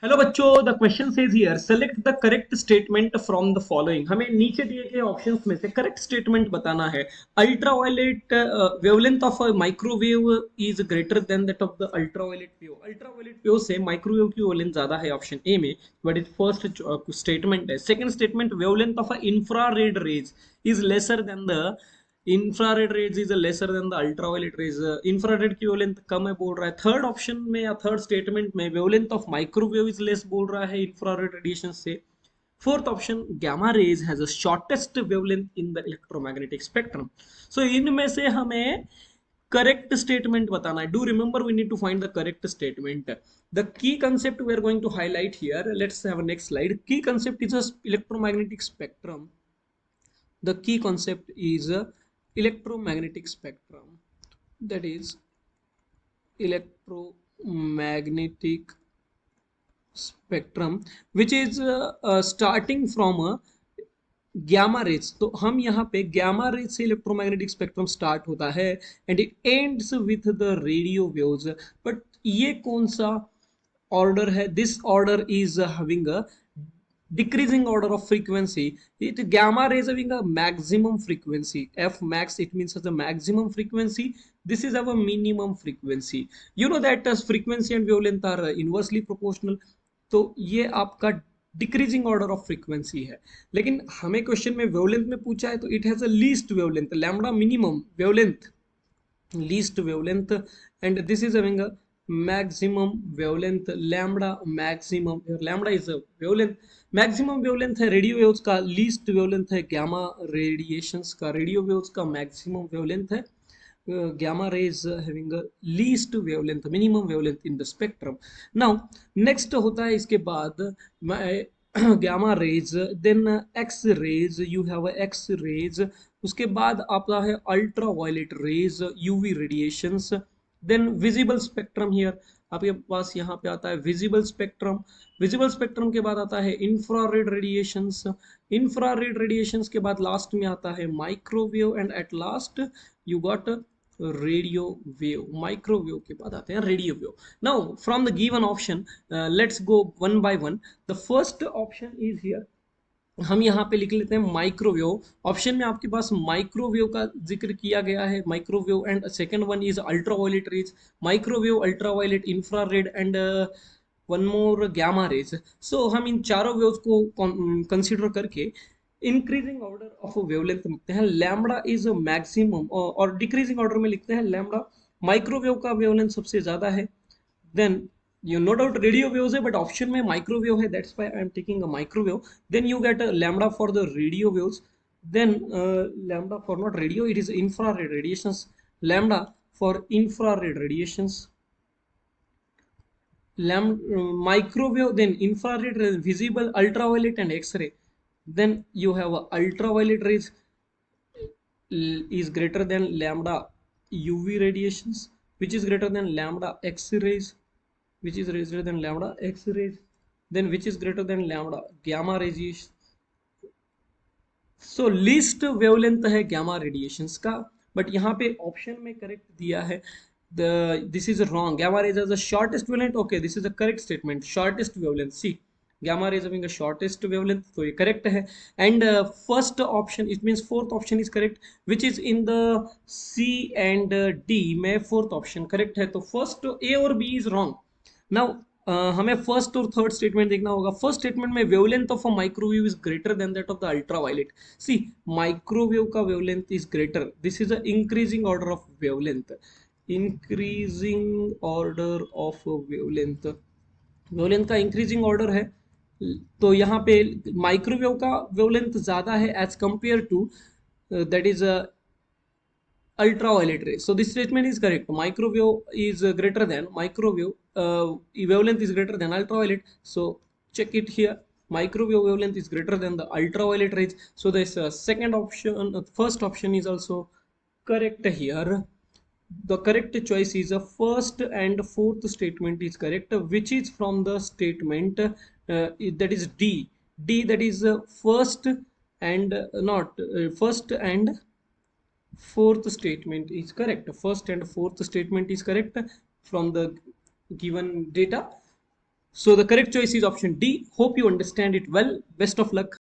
Hello बच्चों, the question says here select the correct statement from the following. हमें नीचे दिए गए ऑप्शंस में से करेक्ट स्टेटमेंट बताना है। Ultraviolet wavelength of microwave is greater than that of the ultraviolet wave. Ultraviolet wave से माइक्रोवेव की वेवलेंथ ज्यादा है ऑप्शन ए में, बट इट फर्स्ट स्टेटमेंट है। Second statement, wavelength of infrared rays is lesser than the infrared rays is lesser than the ultraviolet rays. Infrared की wavelength कम है बोल रहा है। थर्ड ऑप्शन में या थर्ड स्टेटमेंट में wavelength of microwave is less बोल रहा है इंफ्रारेड रेडिएशन से। Fourth option, gamma rays has a shortest wavelength in the electromagnetic spectrum. So इनमें से हमें करेक्ट स्टेटमेंट बताना है। Do remember we need to find the correct statement. The key concept we are going to highlight here. Let's have next slide. Key concept is a electromagnetic spectrum. The key concept is electromagnetic spectrum, that is electromagnetic spectrum which is starting from a gamma rays. तो हम यहाँ पे gamma rays से electromagnetic spectrum start होता है and it ends with the radio waves. But ये कौन सा order है? This order is having a decreasing order of frequency. It gamma rays having a maximum frequency, f max, it means as a maximum frequency. This is our minimum frequency. You know that as frequency and wavelength are inversely proportional. तो ये आपका decreasing order of frequency है। लेकिन हमें question में wavelength में पूछा है, तो it has a least wavelength, lambda minimum wavelength, least wavelength, and this is having a maximum wavelength, lambda maximum. Lambda is a wavelength, maximum wavelength है radio waves का, लीस्ट वेवलेंथ है gamma radiations का, radio waves का maximum wavelength है gamma rays having a least wavelength, minimum wavelength in the spectrum. Now next होता है इसके बाद gamma rays, then x rays, you have a x rays, उसके बाद आता है ultraviolet rays, UV radiations, then visible spectrum here आपके पास यहाँ पे आता है विजिबल स्पेक्ट्रम। विजिबल स्पेक्ट्रम के बाद आता है इंफ्रारेड रेडिएशंस। इंफ्रारेड रेडिएशंस के बाद लास्ट में आता है microwave, and at last you got radio wave. Microwave के बाद आते हैं radio wave. Now from the given option let's go one by one. The first option is here, हम यहाँ पे लिख लेते हैं माइक्रोवेव। ऑप्शन में आपके पास माइक्रोवेव का जिक्र किया गया है, microwave, and second one is ultraviolet rays. Microwave, ultraviolet, infrared, and one more gamma rays. So हम इन चारों वेव्स को कंसीडर करके इंक्रीजिंग ऑर्डर ऑफ वेवलेंथ लिखते हैं लैम्बडा इज मैक्सिमम, और डिक्रीजिंग ऑर्डर में लिखते हैं लैम्बडा। माइक्रोवेव का वेवलेंथ सबसे ज्यादा है, then you no doubt radio waves है, but option में microwave है, that's why I am taking a microwave. Then you get a lambda for the radio waves, then lambda for not radio, it is infrared radiations, lambda for infrared radiations, microwave, then infrared, visible, ultraviolet, and x-ray. Then you have ultraviolet rays is greater than lambda UV radiations, which is greater than lambda X-rays, which is greater than lambda X-rays, then which is greater than lambda gamma radiation. So least wavelength है gamma radiations का, but यहाँ पे option में correct दिया है this is wrong. gamma rays as the shortest wavelength, okay, this is the correct statement, shortest wavelength, see gamma rays having a shortest wavelength, तो ये correct है। And first option, it means fourth option is correct, which is in the C and D में fourth option correct है। तो first A और B is wrong. Now हमें first और third statement देखना होगा। फर्स्ट स्टेटमेंट में wavelength of a microwave is greater than that of the ultraviolet. See microwave का wavelength is greater, this is a increasing order of wavelength, increasing order of wavelength, wavelength का increasing order है। तो यहाँ पे microwave का wavelength ज्यादा है as compared to that is ultraviolet rays. So this statement is correct. Microwave is greater than microwave, wavelength is greater than ultraviolet. So check it here. Microwave wavelength is greater than the ultraviolet rays. So this second option, first option is also correct here. The correct choice is a first and fourth statement is correct, which is from the statement that is D. D, that is first and not first and fourth statement is correct. First and fourth statement is correct from the given data. So the correct choice is option D. Hope you understand it well. Best of luck.